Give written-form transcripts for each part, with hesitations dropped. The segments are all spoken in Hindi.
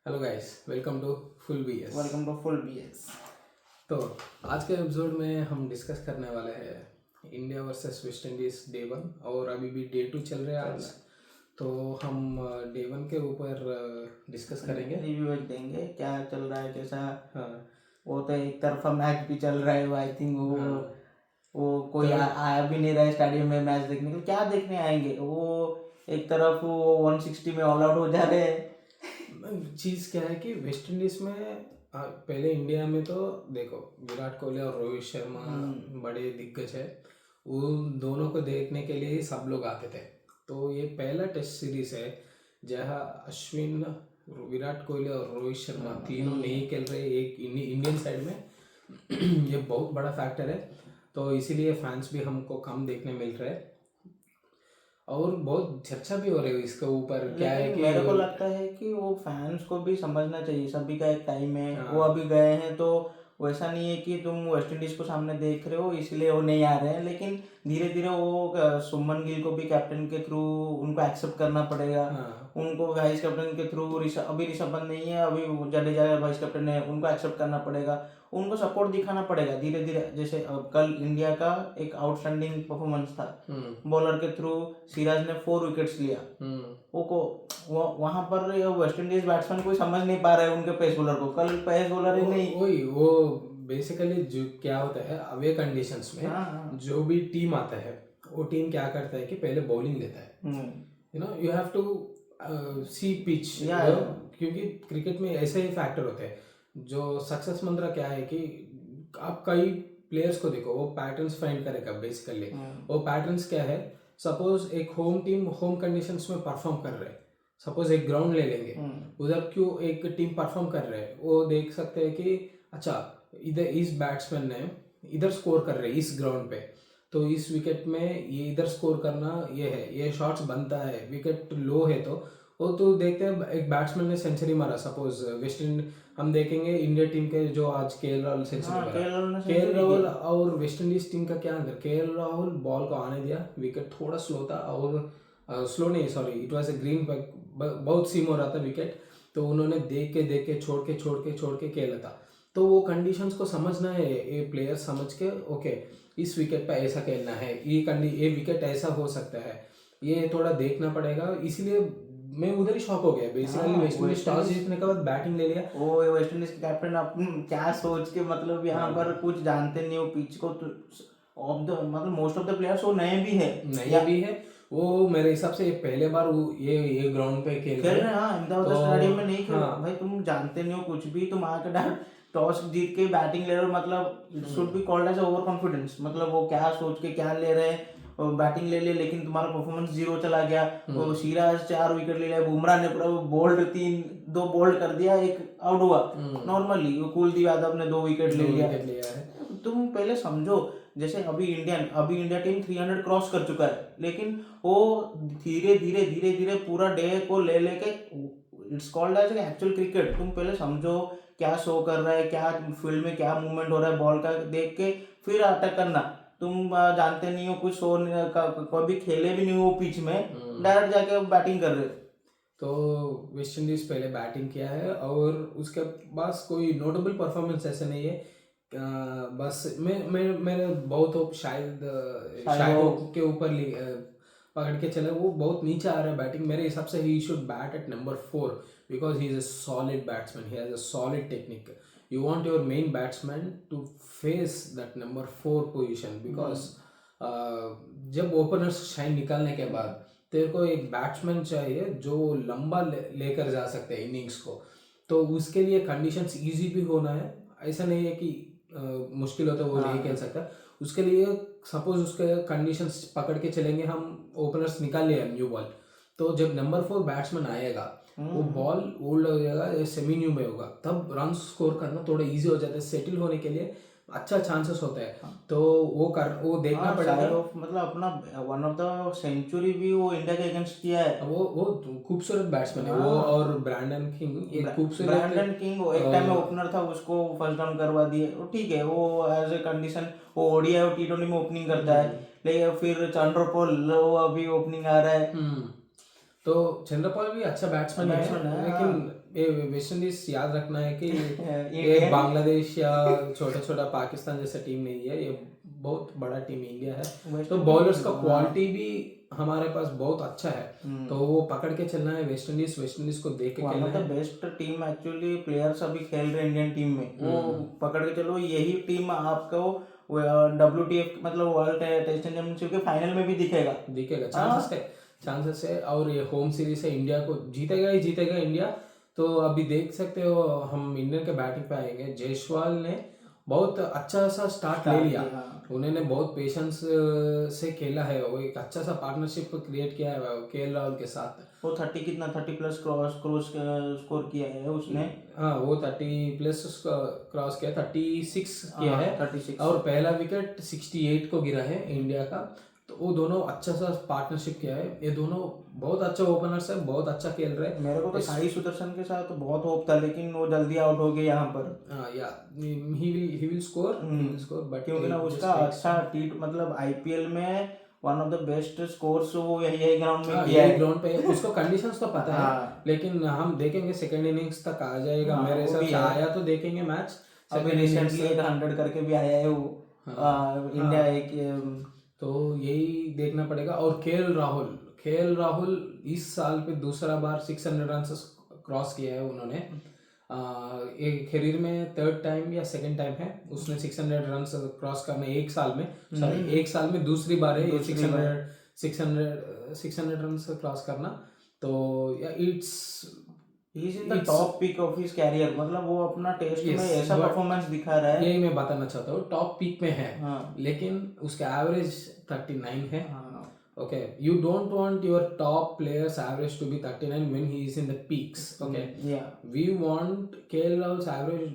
Hello guys, welcome to full BS. Welcome to full BS. तो आज के एपिसोड में हम डिस्कस करने वाले हैं India versus West Indies day 1 और अभी भी डे 2 चल रहा है आज। तो हम डे 1 के ऊपर डिस्कस करेंगे, रिव्यू देंगे क्या चल रहा है कैसा। हाँ वो तो एक तरफा मैच भी चल रहा है, आई थिंक वो हाँ। वो कोई आया भी नहीं रहा है स्टेडियम में मैच देखने के लिए। क्या देखने आएंगे वो, एक तरफ वो 160 में ऑल आउट हो जा रहे हैं। चीज़ क्या है कि वेस्ट इंडीज में पहले इंडिया में तो देखो विराट कोहली और रोहित शर्मा बड़े दिग्गज है, उन दोनों को देखने के लिए सब लोग आते थे। तो ये पहला टेस्ट सीरीज है जहाँ अश्विन, विराट कोहली और रोहित शर्मा तीनों नहीं खेल रहे एक इंडियन साइड में। ये बहुत बड़ा फैक्टर है, तो इसीलिए फैंस भी हमको कम देखने मिल रहे हैं और बहुत चर्चा भी हो रही है इसके ऊपर। क्या है कि मेरे को लगता है कि वो फैंस को भी समझना चाहिए, सभी का एक टाइम है। वो अभी गए हैं तो वैसा नहीं है कि तुम वेस्ट इंडीज को सामने देख रहे हो इसलिए वो नहीं आ रहे हैं, लेकिन धीरे धीरे वो शुभमन गिल को भी कैप्टन के थ्रू उनको एक्सेप्ट करना पड़ेगा। उनको वाइस कैप्टन के थ्रू अभी ऋषभ पंत नहीं है, अभी जडेजा वाइस कैप्टन है, उनको एक्सेप्ट करना पड़ेगा, उनको सपोर्ट दिखाना पड़ेगा धीरे धीरे। जैसे कल इंडिया का एक आउटस्टैंडिंग परफॉर्मेंस था, बॉलर के थ्रू सिराज ने 4 विकेट्स लिया। वहां पर वेस्ट इंडीज बैट्समैन कोई समझ नहीं पा रहे उनके पेस बॉलर को, कल पेस बॉलर ही नहीं। वही वो बेसिकली जो क्या होता है अवे कंडीशंस में जो भी टीम आता है वो टीम क्या करता है कि पहले बॉलिंग लेता है। You have to see pitch, क्योंकि क्रिकेट में ऐसे ही फैक्टर होते हैं। जो सक्सेस मंत्र क्या है कि आप कई प्लेयर्स को देखो, वो पैटर्न्स फाइंड करेगा बेसिकली। वो पैटर्न्स क्या है, सपोज एक होम टीम होम कंडीशंस में परफॉर्म कर रहे हैं, सपोज एक ग्राउंड ले लेंगे, उधर क्यों एक टीम परफॉर्म कर रहे हैं, वो देख सकते हैं कि अच्छा इधर इस बैट्समैन ने इधर स्कोर कर रहे हैं इस ग्राउंड पे, तो इस विकेट में ये इधर स्कोर करना ये है, ये शॉट्स बनता है, विकेट लो है तो वो तो देखते हैं एक बैट्समैन ने सेंचुरी मारा। सपोज वेस्ट इंडीज हम देखेंगे, इंडिया टीम के जो आज केएल राहुल सेंचुरी मारा, केएल राहुल और वेस्ट इंडीज टीम का क्या अंदर, केएल राहुल बॉल को आने दिया, विकेट थोड़ा स्लो था और स्लो नहीं sorry it was a green, बहुत सीम हो रहा था विकेट, तो उन्होंने देख के छोड़ के खेला था। तो वो कंडीशंस को समझना है, ये प्लेयर समझ के ओके इस विकेट पे ऐसा खेलना है, ये विकेट ऐसा हो सकता है, ये थोड़ा देखना पड़ेगा। इसीलिए मैं उधर ही शॉक हो गया बेसिकली। वेस्ट इंडीज टॉस जीतने के बाद बैटिंग ले लिया। वो वेस्ट इंडीज के कैप्टन अपन क्या सोच के, मतलब यहाँ पर कुछ जानते नहीं हो पिच को, तो मतलब मोस्ट ऑफ द प्लेयर्स वो नए भी है वो मेरे हिसाब से पहले बार वो ये ग्राउंड पे खेल रहे हैं। हाँ, अहमदाबाद स्टेडियम में नहीं खेल भाई, तुम जानते नहीं हो कुछ भी, तुम आके डायरेक्ट टॉस जीत के बैटिंग ले रहे हो, मतलब should be called as over confidence. मतलब वो क्या सोच के क्या ले रहे हैं, बैटिंग ले ली लेकिन तुम्हारा परफॉर्मेंस 0 चला गया। वो सिराज 4 विकेट ले लिया, बुमराह ने पूरा बोल्ड 2 बोल्ड कर दिया, एक आउट हुआ नॉर्मली, कुलदीप यादव ने 2 विकेट ले लिया है। तुम पहले समझो, जैसे अभी इंडिया टीम 300 क्रॉस कर चुका है, लेकिन वो धीरे धीरे पूरा डे को ले लेके, it's called as actual cricket. तुम पहले समझो क्या शो कर रहा है, क्या फील्ड में क्या मूवमेंट हो रहा है, बॉल का देख के फिर अटैक करना। तुम जानते नहीं हो कुछ, शो कभी खेले भी नहीं हो पिच में, डायरेक्ट जाके बैटिंग कर रहे हो। तो वेस्ट इंडीज पहले बैटिंग किया है और उसके पास कोई नोटेबल परफॉर्मेंस ऐसे नहीं है। बस मैंने बहुत होप शायद के ऊपर पकड़ के चले, वो बहुत नीचे आ रहा है बैटिंग। मेरे हिसाब से he should bat at number 4 because he is a solid batsman, he has a solid technique. You want your main batsman to face that number 4 position, because जब ओपनर्स शाइन निकालने के बाद तेरे को एक बैट्समैन चाहिए जो लंबा लेकर जा सकते हैं इनिंग्स को। तो उसके लिए कंडीशंस इजी भी होना है, ऐसा नहीं है कि मुश्किल होता है वो नहीं खेल सकता। उसके लिए सपोज उसके कंडीशंस पकड़ के चलेंगे हम, ओपनर्स निकाल लिया न्यू बॉल, तो जब नंबर 4 बैट्समैन आएगा वो बॉल ओल्ड हो जाएगा, सेमी न्यू में होगा, तब रन स्कोर करना थोड़ा इजी हो जाता है, सेटल होने के लिए अच्छा चांसेस होता है। तो वो देखना पड़ेगा। मतलब अपना वन ऑफ द सेंचुरी भी वो इंडिया के अगेंस्ट किया है। वो खूबसूरत बैट्समैन है वो, और ब्रैंडन किंग एक खूबसूरत, ब्रैंडन किंग एक टाइम में ओपनर था, उसको फर्स्ट डाउन करवा दिए, ठीक है, वो एज ए कंडीशन वो ओडीआई और टी20 में ओपनिंग करता है। लेकिन फिर चंद्रपोल अभी ओपनिंग आ रहा है। तो चंद्रपाल भी अच्छा बैट्समैन है, लेकिन ये वेस्ट इंडीज याद रखना है कि ये बांग्लादेश या छोटा छोटा पाकिस्तान जैसा टीम नहीं है, ये बहुत बड़ा टीम इंडिया है। तो बॉलर्स का क्वालिटी भी हमारे पास बहुत अच्छा है, तो वो पकड़ के चलना है। वेस्ट इंडीज को देख के खेलना है। बेस्ट टीम एक्चुअली प्लेयर्स अभी खेल रहे इंडियन टीम में, वो पकड़ के चलो। यही टीम आपको WTF मतलब वर्ल्ड टेस्ट चैंपियनशिप के फाइनल में भी दिखेगा। चांसेस है। और ये होम सीरीज है, इंडिया को जीतेगा ही जीतेगा इंडिया। तो अभी देख सकते हो, हम इंडियन के बैटिंग पे आएंगे। जायसवाल ने बहुत अच्छा सा स्टार्ट ले लिया, उन्होंने बहुत पेशेंस से खेला है, वो एक अच्छा सा पार्टनरशिप क्रिएट किया है KL राहुल के साथ। वो 30+ क्रॉस स्कोर किया है उसने। हाँ, वो 30+ क्रॉस किया, 36 किया है। 36 और पहला विकेट 68 को गिरा है इंडिया का। तो वो दोनों अच्छा सा पार्टनरशिप किया है। ये दोनों बहुत अच्छा ओपनर्स है, बहुत अच्छा खेल रहे हैं। मेरे को तो साई सुदर्शन के साथ बहुत होप था, लेकिन वो जल्दी आउट हो गए यहाँ पर। या he will score बट क्योंकि ना उसका अच्छा मतलब IPL में one of the best scores वो यही ग्राउंड में किया है। ग्राउंड पे उसको कंडीशंस तो पता है, लेकिन हम देखेंगे सेकंड इनिंग्स तक आ जाएगा मेरे हिसाब से। आया तो देखेंगे मैच। अभी रिसेंटली 100 करके भी आया है वो इंडिया एक। तो यही देखना पड़ेगा। और KL राहुल इस साल पे दूसरा बार 600 रन क्रॉस किया है उन्होंने। एक करियर में थर्ड टाइम या सेकंड टाइम है उसने 600 रन क्रॉस करना एक साल में। एक साल में दूसरी बार है ये 600 रन क्रॉस करना। तो it's He is in the top peak of his career, मतलब वो अपना टेस्ट में ऐसा परफॉर्मेंस दिखा रहा है। यही मैं बताना चाहता हूँ, टॉप पीक में है। लेकिन उसका एवरेज 39 है। Okay, you don't want your top player's average to be 39 when he is in the peaks. Okay, we want KL Rahul's average,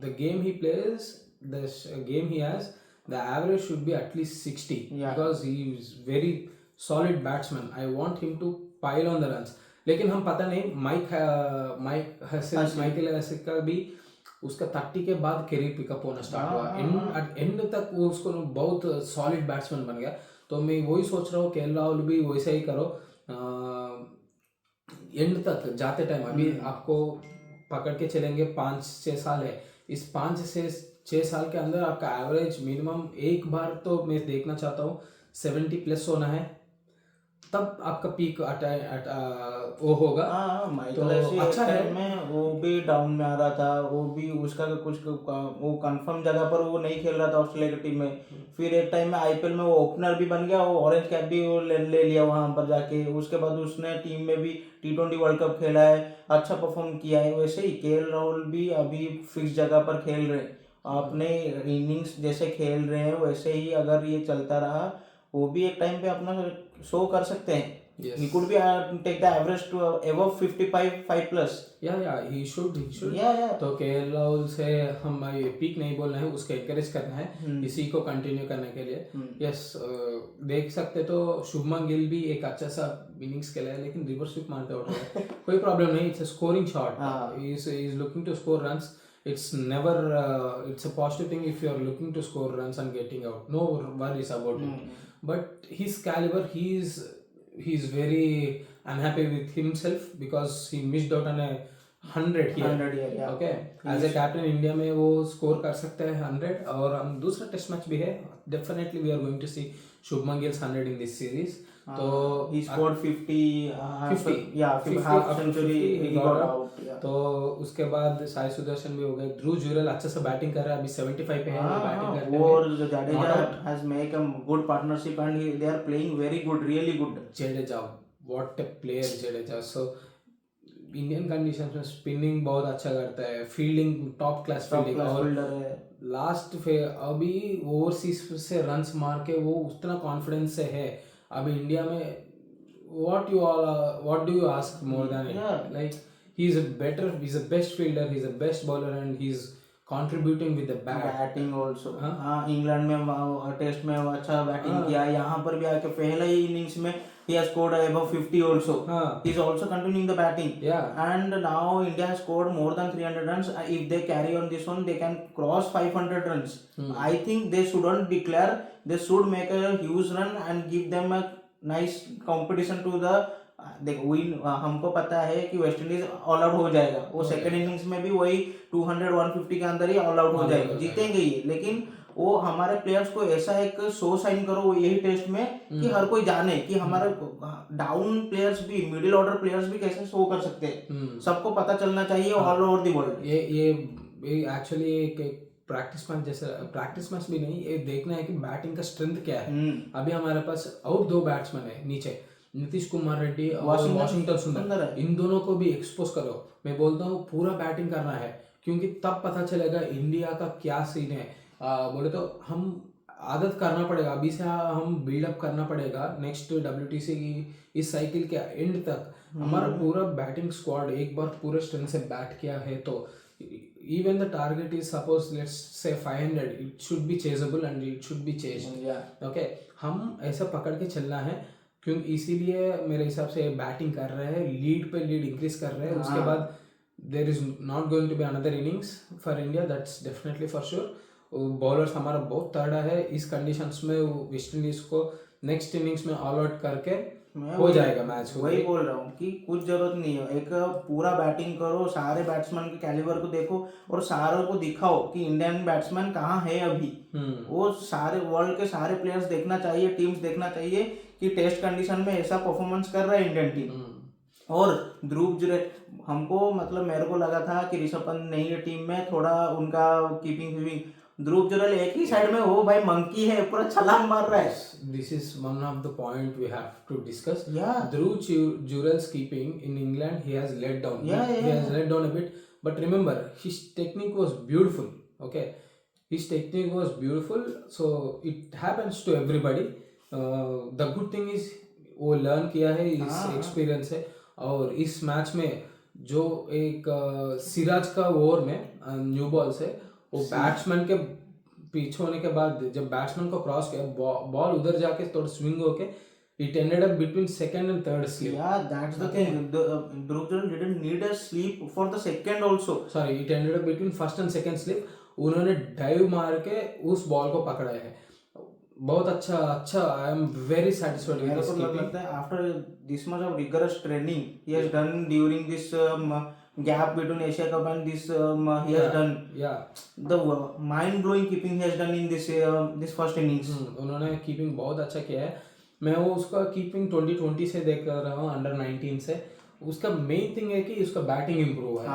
the game he plays, the game he has, the average should be at least 60 because he is very solid batsman. I want him to pile on the runs. लेकिन हम पता नहीं माइकल हसीन का भी उसका 30 के बाद करियर पिकअप होना स्टार्ट हुआ। एंड तक वो उसको बहुत सॉलिड बैट्समैन बन गया। तो मैं वही सोच रहा हूँ KL राहुल भी वैसा ही करो। एंड तक जाते टाइम अभी आपको पकड़ के चलेंगे 5-6 साल है। इस 5 से 6 साल के अंदर आपका एवरेज मिनिमम एक बार तो मैं देखना चाहता हूँ 70+ होना है, तब आपका पीक वो होगा। तो अच्छा है। में वो भी डाउन में आ रहा था, वो भी उसका कुछ वो कंफर्म जगह पर वो नहीं खेल रहा था ऑस्ट्रेलिया की टीम में। फिर एक टाइम में IPL में वो ओपनर भी बन गया, वो ऑरेंज कैप भी वो ले लिया वहां पर जाके। उसके बाद उसने टीम में भी T20 वर्ल्ड कप खेला है, अच्छा परफॉर्म किया है। वैसे ही KL राहुल भी अभी फिक्स जगह पर खेल रहे हैं, अपने इनिंग्स जैसे खेल रहे हैं वैसे ही अगर ये चलता रहा वो भी एक टाइम पे अपना शो कर सकते हैं। He could be take the average to above 55+. He should. तो KL राहुल से हम ये पीक नहीं बोलना है, उसको एनकरेज करना है इसी को कंटिन्यू करने के लिए। देख सकते तो शुभमन गिल भी एक अच्छा सा इनिंग्स खेला है, लेकिन रिवर्स स्वीप मारते उठ रहा है। कोई प्रॉब्लम नहीं, it's a scoring shot, he is looking to score runs. It's never it's a positive thing if you are looking to score runs and getting out, no worries about it. But his caliber, he is very unhappy with himself because he missed out on a 100 here. Okay, as a captain India में वो स्कोर कर सकते हैं 100। और हम दूसरा टेस्ट मैच भी है, definitely we are going to see Shubman Gill's 100 in this series. तो he scored 50 half century he got out. तो उसके बाद साई सुदर्शन भी हो गए। ध्रुव जुरेल अच्छा सा बैटिंग कर रहा है, अभी 75 पे है बैटिंग करते हैं। और Jadeja has make a good partnership and they are playing very good, really good. Jadeja, what a player Jadeja. So Indian condition में स्पिनिंग बहुत अच्छा करता है, फील्डिंग टॉप क्लास फील्डिंग, और लास्ट पे अभी ओवरसीज से रन्स मार के वो उतना कॉन्फिडेंस से है। अभी इंडिया में what do you ask more than it? Like he's a best fielder, he's a best bowler and he's contributing with the batting also. England में टेस्ट में अच्छा बैटिंग किया, यहाँ पर भी आके पहले ही इनिंग्स में he has scored above 50 also. He's also continuing the batting. And now India has scored more than 300 runs. If they carry on this one, they can cross 500 runs. I think they shouldn't declare. They should make a huge run and give them a nice competition to the देखो विन हमको पता है कि वेस्ट इंडीज ऑल आउट हो जाएगा, वो सेकंड इनिंग्स में भी वही 200-150 के अंदर ही ऑल आउट हो जाएगा, जीतेंगे ही। लेकिन वो हमारे प्लेयर्स को ऐसा एक शो साइन करो यही टेस्ट में कि हर कोई जाने कि हमारे डाउन प्लेयर्स भी, मिडिल ऑर्डर प्लेयर्स भी कैसे शो कर सकते हैं, सबको पता चलना चाहिए ऑल ओवर द वर्ल्ड। ये एक्चुअली एक प्रैक्टिस मैच जैसे, प्रैक्टिस मैच भी नहीं, ये देखना है कि बैटिंग का स्ट्रेंथ क्या है। अभी हमारे पास और 2 बैट्समैन है नीचे, नीतीश कुमार रेड्डी और वाशिंगटन सुंदर, इन दोनों को भी एक्सपोज करो। मैं बोलता हूँ पूरा बैटिंग करना है, क्योंकि तब पता चलेगा इंडिया का क्या सीन है। बोले तो हम आदत करना पड़ेगा, अभी से हम बिल्डअप करना पड़ेगा नेक्स्ट WTC की इस साइकिल के एंड तक। हमारा पूरा बैटिंग स्क्वाड एक बार पूरे स्ट्रेंथ से बैट किया है तो even the target is suppose let's say 500, it should be chaseable and it should be chased. Okay, हम ऐसा पकड़ के चलना है, क्योंकि इसीलिए मेरे हिसाब से बैटिंग कर रहे हैं, लीड पे लीड इंक्रीज कर रहे हैं। उसके बाद there is not going to be another innings for India, that's definitely for sure. Bowlers हमारा बहुत तगड़ा है, इस कंडीशंस में वेस्ट इंडीज को नेक्स्ट इनिंग्स में ऑल आउट करके हो जाएगा मैच। वही बोल रहा हूँ कि कुछ जरूरत नहीं है, एक पूरा बैटिंग करो, सारे बैट्समैन के कैलिबर को देखो और सारों को दिखाओ कि इंडियन बैट्समैन कहाँ है अभी। वो सारे वर्ल्ड के सारे प्लेयर्स देखना चाहिए, टीम्स देखना चाहिए कि टेस्ट कंडीशन में ऐसा परफॉर्मेंस कर रहा है इंडियन टीम। और ध्रुव जुरैल, हमको मतलब मेरे को लगा था कि ऋषभ पंत नहीं है टीम में, थोड़ा उनका कीपिंग, ध्रुव जुरैल एक ही साइड में हो भाई, मंकी है, पूरा छलांग मार रहा है। This is one of the point we have to discuss. Dhruv Jurel's keeping in England, he has let down. He has let down a bit, but remember his technique was beautiful. Okay, his technique was beautiful, so it happens to everybody. The good thing is वो लर्न किया है, इस एक्सपीरियंस है। और इस मैच में जो एक सिराज का ओवर में न्यू बॉल से वो बैट्समैन के पीछे होने के बाद जब बैट्समैन को क्रॉस किया, बॉल उधर जाके थोड़ा स्विंग होके it ended up between second and third slip. Yeah, that's the thing. Dhruv Jural didn't need a sleep for the second also. Sorry, it ended up between first and second slip. उन्होंने डाइव मार के उस बॉल को पकड़ा है। बहुत अच्छा, I am very satisfied with this keeping. लगता है after this much of rigorous training he has done during this gap between Asia Cup and this he has done the mind blowing keeping he has done in this first innings. उन्होंने कीपिंग बहुत अच्छा किया है। मैं वो उसका कीपिंग 2020 से देख रहा हूँ, अंडर 19 से। उसका मेन थिंग है कि उसका बैटिंग इम्प्रूव है।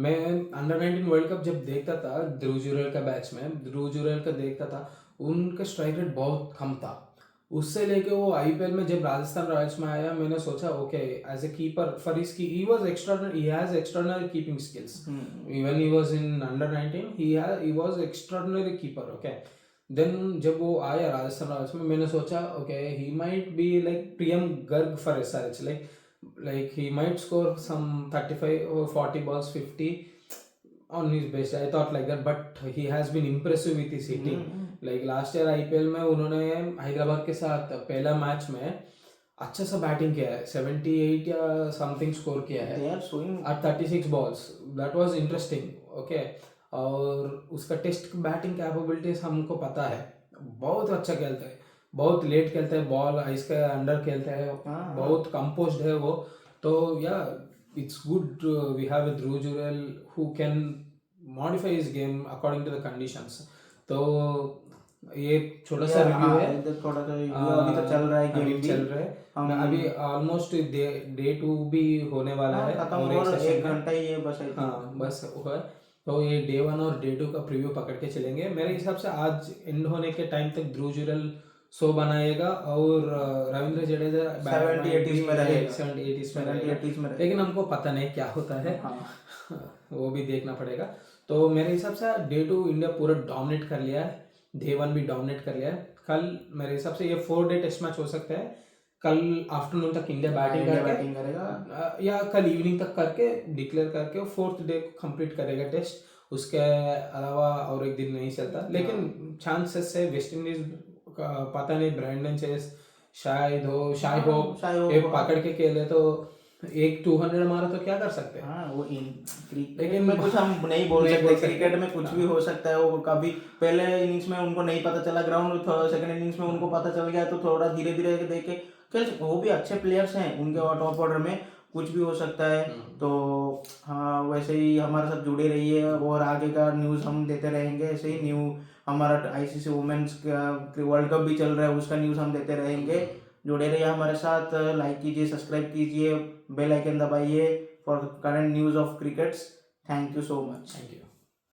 मैं अंडर 19 वर्ल्ड कप जब देखता था, ध्रुव जुरैल का बैच में ध्रुव जुरैल का देखता था, उनका स्ट्राइक रेट बहुत कम था। उससे लेके वो IPL में जब राजस्थान रॉयल्स में आया, मैंने सोचा okay as a keeper for his he was extraordinary, he has extraordinary keeping skills. Even he was in under 19, he was extraordinary keeper. Okay, then जब वो आया राजस्थान रॉयल्स में, मैंने सोचा okay he might be like Priyam Garg for SRH, like he might score some 35 or 40 balls, 50 on his best. I thought like that, but he has been impressive with his hitting. Like last year IPL में उन्होंने हैदराबाद के साथ पहला मैच में अच्छा सा बैटिंग किया है, 78 या समथिंग स्कोर किया है at 36 balls. That was interesting. Okay, और उसका टेस्ट बैटिंग कैपेबिलिटीज हमको पता है, बहुत अच्छा खेलता है, बहुत लेट खेलता है, बॉल आइस के अंडर खेलता है, बहुत कंपोज्ड है वो। तो yeah it's good we have a Dhruv Jurel who can modify his game according to the conditions. तो ये छोटा सा रिव्यू है, थोड़ा सा अभी तो चल रहा है, गेम चल रहा है अभी, ऑलमोस्ट डे 2 भी होने वाला है और एक घंटा ही है बस। बस है। तो ये डे 1 और डे 2 का प्रीव्यू पकड़ के चलेंगे। मेरे हिसाब से आज एंड होने के टाइम तक ध्रुव जुरैल 100 बनाएगा और रविंद्र जडेजा 70-80 में रहेगा, 70-80 में रहेगा, लेकिन हमको पता नहीं क्या होता है। वो भी देखना पड़ेगा। तो मेरे हिसाब से डे 2 इंडिया पूरा डोमिनेट कर लिया है, डे 1 भी डोमिनेट कर लिया है। कल मेरे हिसाब से ये 4 डे टेस्ट मैच हो सकता है। कल आफ्टरनून तक इंडिया बैटिंग करेगा या कल इवनिंग तक करके डिक्लेयर करके 4th डे कंप्लीट करेगा टेस्ट। उसके अलावा और एक दिन नहीं चलता, लेकिन चांसेस है वेस्ट इंडीज का पता नहीं, ब्रैंडन चेस शायद हो, ये पकड़ के खेले तो एक 200 मारा तो क्या कर सकते हैं। वो लेकिन में कुछ हम नहीं बोल सकते, क्रिकेट में कुछ भी हो सकता है। वो कभी पहले इनिंग्स में उनको नहीं पता चला ग्राउंड, सेकंड इनिंग्स में उनको पता चल गया, तो थोड़ा धीरे धीरे देख के खेल सकते, वो भी अच्छे प्लेयर्स हैं, उनके टॉप ऑर्डर में कुछ भी हो सकता है। तो हाँ, वैसे ही हमारे साथ जुड़े रहिए और आगे का न्यूज़ हम देते रहेंगे। ऐसे ही हमारा आईसीसी वुमेन्स का वर्ल्ड कप भी चल रहा है, उसका न्यूज़ हम देते रहेंगे। जुड़े रहिए हमारे साथ, लाइक कीजिए, सब्सक्राइब कीजिए, बेल आइकन दबाइए for current news of crickets. Thank you so much. Thank you.